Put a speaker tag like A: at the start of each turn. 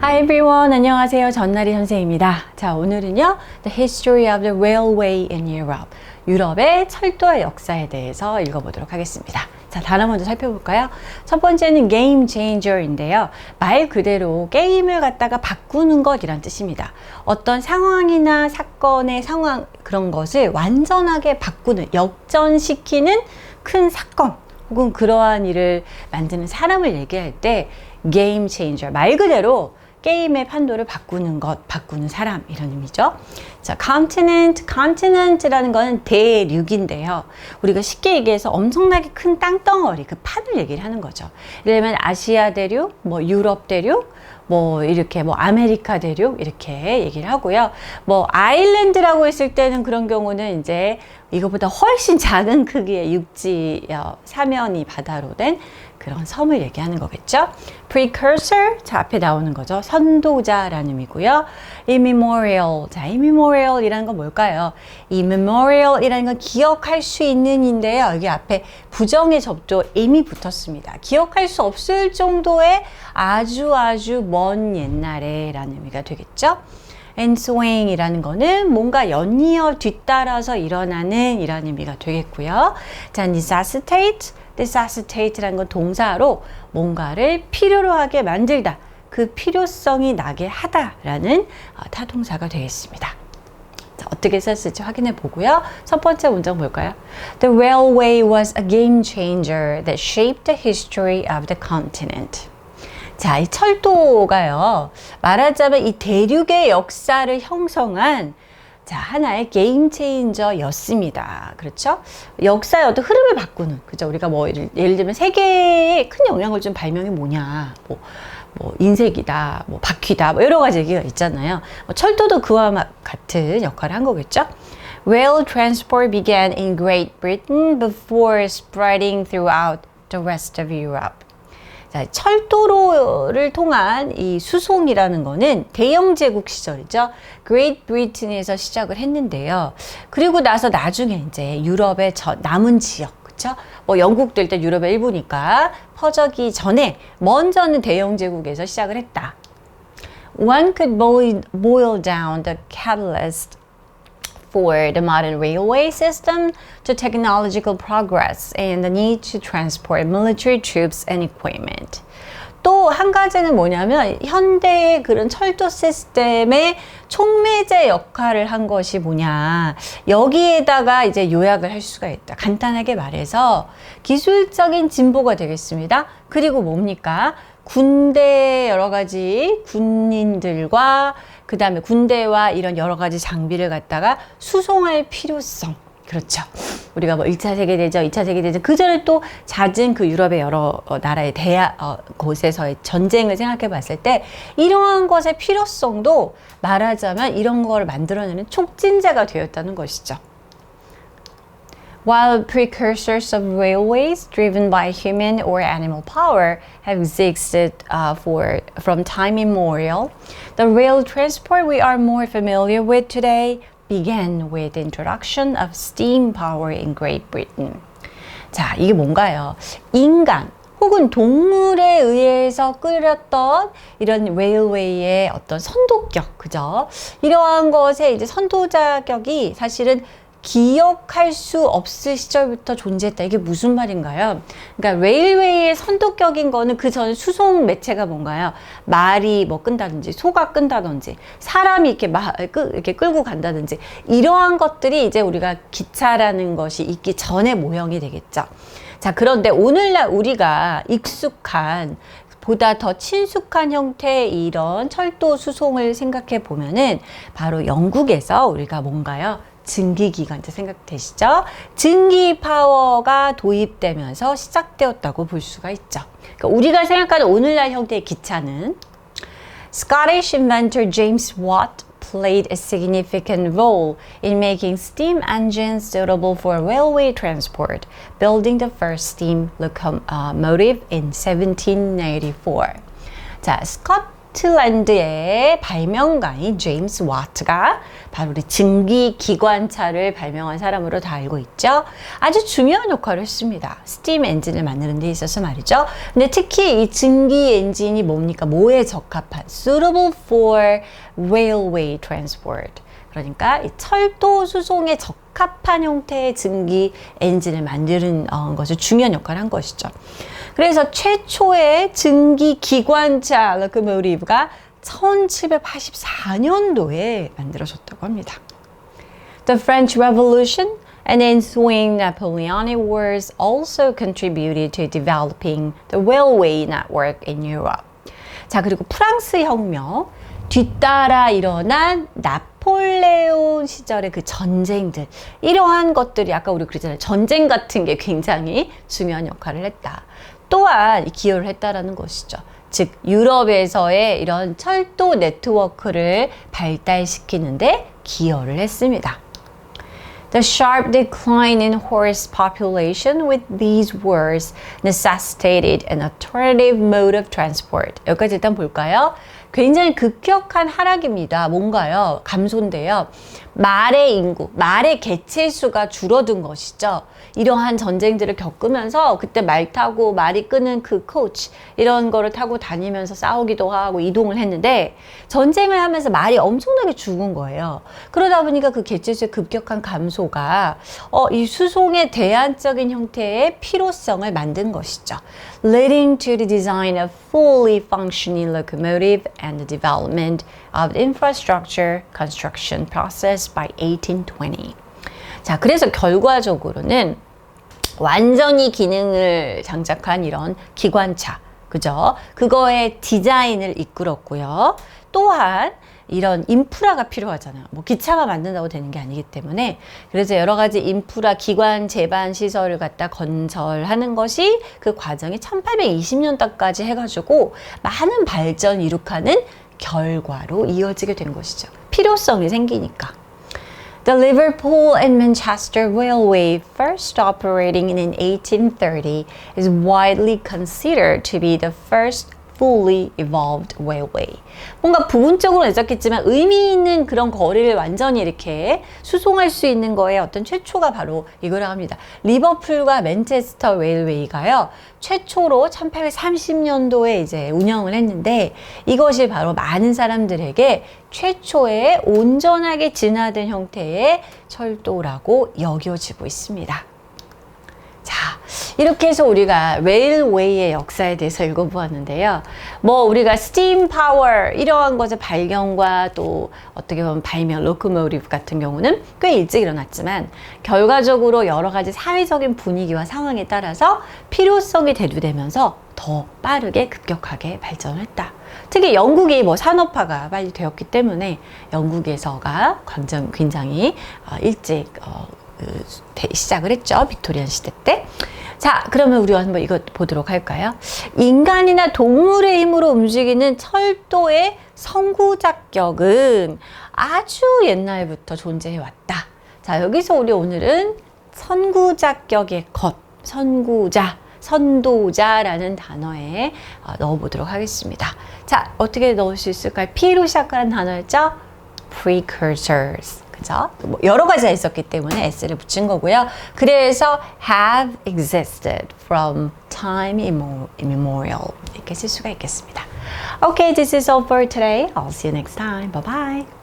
A: Hi everyone, 안녕하세요. 전나리 선생입니다. 자, 오늘은요, The History of the Railway in Europe. 유럽의 철도의 역사에 대해서 읽어보도록 하겠습니다. 자, 단어 먼저 살펴볼까요? 첫 번째는 Game Changer인데요. 말 그대로 게임을 갖다가 바꾸는 것이란 뜻입니다. 어떤 상황이나 사건의 상황, 그런 것을 완전하게 바꾸는, 역전시키는 큰 사건, 혹은 그러한 일을 만드는 사람을 얘기할 때 Game Changer, 말 그대로 게임의 판도를 바꾸는 것, 바꾸는 사람, 이런 의미죠. 자, continent라는 거는 대륙인데요. 우리가 쉽게 얘기해서 엄청나게 큰 땅덩어리, 그 판을 얘기를 하는 거죠. 예를 들면 아시아 대륙, 뭐 유럽 대륙, 뭐 이렇게 뭐 아메리카 대륙 이렇게 얘기를 하고요. 뭐 아일랜드라고 했을 때는 그런 경우는 이제 이거보다 훨씬 작은 크기의 육지 사면이 바다로 된 그런 섬을 얘기하는 거겠죠. Precursor, 자 앞에 나오는 거죠. 선도자라는 의미고요. Immemorial, 자 immemorial이라는 건 뭘까요? Immemorial이라는 건 기억할 수 있는인데요. 여기 앞에 부정의 접조 이미 붙었습니다. 기억할 수 없을 정도의 아주 먼 옛날에 라는 의미가 되겠죠. ensuing이라는 거는 뭔가 연이어 뒤따라서 일어나는 이런 의미가 되겠고요. 자, necessitate라는 건 동사로 뭔가를 필요로 하게 만들다, 그 필요성이 나게 하다라는 타동사가 되겠습니다. 자, 어떻게 썼을지 확인해 보고요. 첫 번째 문장 볼까요? The railway was a game changer that shaped the history of the continent. 자, 이 철도가요, 말하자면 이 대륙의 역사를 형성한 자, 하나의 게임 체인저였습니다. 그렇죠? 역사의 어떤 흐름을 바꾸는, 그죠? 우리가 뭐, 예를 들면 세계에 큰 영향을 준 발명이 뭐냐, 뭐 인색이다, 뭐 바퀴다, 뭐 여러 가지 얘기가 있잖아요. 뭐 철도도 그와 같은 역할을 한 거겠죠? Rail transport began in Great Britain before spreading throughout the rest of Europe. 자, 철도를 통한 이 수송이라는 거는 대영 제국 시절이죠. Great Britain에서 시작을 했는데요. 그리고 나서 나중에 이제 유럽의 남은 지역, 그쵸? 뭐 영국도 일단 유럽의 일부니까 퍼져기 전에 먼저는 대영 제국에서 시작을 했다. One could boil down the catalyst for the modern railway system to technological progress and the need to transport military troops and equipment. 또 한 가지는 뭐냐면 현대의 그런 철도 시스템의 촉매제 역할을 한 것이 뭐냐, 여기에다가 이제 요약을 할 수가 있다. 간단하게 말해서 기술적인 진보가 되겠습니다. 그리고 뭡니까? 군대 여러 가지 군인들과 그 다음에 군대와 이런 여러 가지 장비를 갖다가 수송할 필요성. 그렇죠. 우리가 뭐 1차 세계대전, 2차 세계대전, 그 전에 또 잦은 그 유럽의 여러 나라의 곳에서의 전쟁을 생각해 봤을 때 이러한 것의 필요성도 말하자면 이런 걸 만들어내는 촉진제가 되었다는 것이죠. While precursors of railways driven by human or animal power have existed from time immemorial, the rail transport we are more familiar with today began with the introduction of steam power in Great Britain. 자, 이게 뭔가요? 인간 혹은 동물에 의해서 끌렸던 이런 레일웨이의 어떤 선도격, 그죠? 이러한 것의 이제 선도자격이 사실은 기억할 수 없을 시절부터 존재했다. 이게 무슨 말인가요? 그러니까 레일웨이의 선도격인 거는 그 전 수송 매체가 뭔가요? 말이 뭐 끈다든지 소가 끈다든지 사람이 이렇게 끌고 간다든지 이러한 것들이 이제 우리가 기차라는 것이 있기 전에 모형이 되겠죠. 자, 그런데 오늘날 우리가 익숙한 보다 더 친숙한 형태의 이런 철도 수송을 생각해 보면은 바로 영국에서 우리가 뭔가요? 증기기가 이제 생각되시죠? 증기 파워가 도입되면서 시작되었다고 볼 수가 있죠. 그러니까 우리가 생각하는 오늘날 형태의 기차는 Scottish inventor James Watt played a significant role in making steam engines suitable for railway transport, building the first steam locomotive in 1784. 자, 스코틀랜드의 발명가인 제임스 와트가 바로 우리 증기기관차를 발명한 사람으로 다 알고 있죠. 아주 중요한 역할을 했습니다. 스팀 엔진을 만드는 데 있어서 말이죠. 근데 특히 이 증기 엔진이 뭡니까? 뭐에 적합한? Suitable for railway transport. 그러니까 이 철도 수송에 적합한 형태의 증기 엔진을 만드는 것이 중요한 역할을 한 것이죠. 그래서 최초의 증기 기관차 locomotive가 1784년도에 만들어졌다고 합니다. The French Revolution and ensuing Napoleonic Wars also contributed to developing the railway network in Europe. 자, 그리고 프랑스 혁명 뒤따라 일어난 나폴레온 시절의 그 전쟁들, 이러한 것들이 아까 우리 그랬잖아요. 전쟁 같은 게 굉장히 중요한 역할을 했다. 또한 기여를 했다라는 것이죠. 즉 유럽에서의 이런 철도 네트워크를 발달시키는데 기여를 했습니다. The sharp decline in horse population with these wars necessitated an alternative mode of transport. 여기까지 일단 볼까요? 굉장히 급격한 하락입니다. 뭔가요? 감소인데요. 말의 인구, 말의 개체수가 줄어든 것이죠. 이러한 전쟁들을 겪으면서 그때 말 타고 말이 끄는 그 코치 이런 거를 타고 다니면서 싸우기도 하고 이동을 했는데 전쟁을 하면서 말이 엄청나게 죽은 거예요. 그러다 보니까 그 개체수의 급격한 감소가 이 수송의 대안적인 형태의 필요성을 만든 것이죠. Leading to the design of fully functioning locomotive and the development of the infrastructure construction process by 1820. 자, 그래서 결과적으로는 완전히 기능을 장착한 이런 기관차, 그죠? 그거의 디자인을 이끌었고요. 또한 이런 인프라가 필요하잖아요. 뭐 기차가 만든다고 되는 게 아니기 때문에 그래서 여러 가지 인프라 기관 제반 시설을 갖다 건설하는 것이 그 과정이 1820년대까지 해가지고 많은 발전 이룩하는 결과로 이어지게 된 것이죠. 필요성이 생기니까. The Liverpool and Manchester Railway, first operating in 1830, is widely considered to be the first fully evolved railway. 뭔가 부분적으로는 있었겠지만 의미 있는 그런 거리를 완전히 이렇게 수송할 수 있는 거에 어떤 최초가 바로 이거라 합니다. 리버풀과 맨체스터 레일웨이가요, 최초로 1830년도에 이제 운영을 했는데 이것이 바로 많은 사람들에게 최초의 온전하게 진화된 형태의 철도라고 여겨지고 있습니다. 자, 이렇게 해서 우리가 레일웨이의 역사에 대해서 읽어보았는데요. 뭐 우리가 스팀 파워 이러한 것의 발견과 또 어떻게 보면 발명 로코모티브 같은 경우는 꽤 일찍 일어났지만 결과적으로 여러 가지 사회적인 분위기와 상황에 따라서 필요성이 대두되면서 더 빠르게 급격하게 발전을 했다. 특히 영국이 뭐 산업화가 빨리 되었기 때문에 영국에서가 굉장히 일찍 시작을 했죠. 빅토리안 시대 때. 자, 그러면 우리 한번 이거 보도록 할까요? 인간이나 동물의 힘으로 움직이는 철도의 선구자격은 아주 옛날부터 존재해 왔다. 자, 여기서 우리 오늘은 선구자격의 것, 선도자라는 단어에 넣어보도록 하겠습니다. 자, 어떻게 넣을 수 있을까요? P로 시작하는 단어였죠? Precursors. 그죠? 뭐 여러 가지가 있었기 때문에 s를 붙인 거고요. 그래서 have existed from time immemorial 이렇게 쓸 수가 있겠습니다. Okay, this is all for today. I'll see you next time. Bye bye.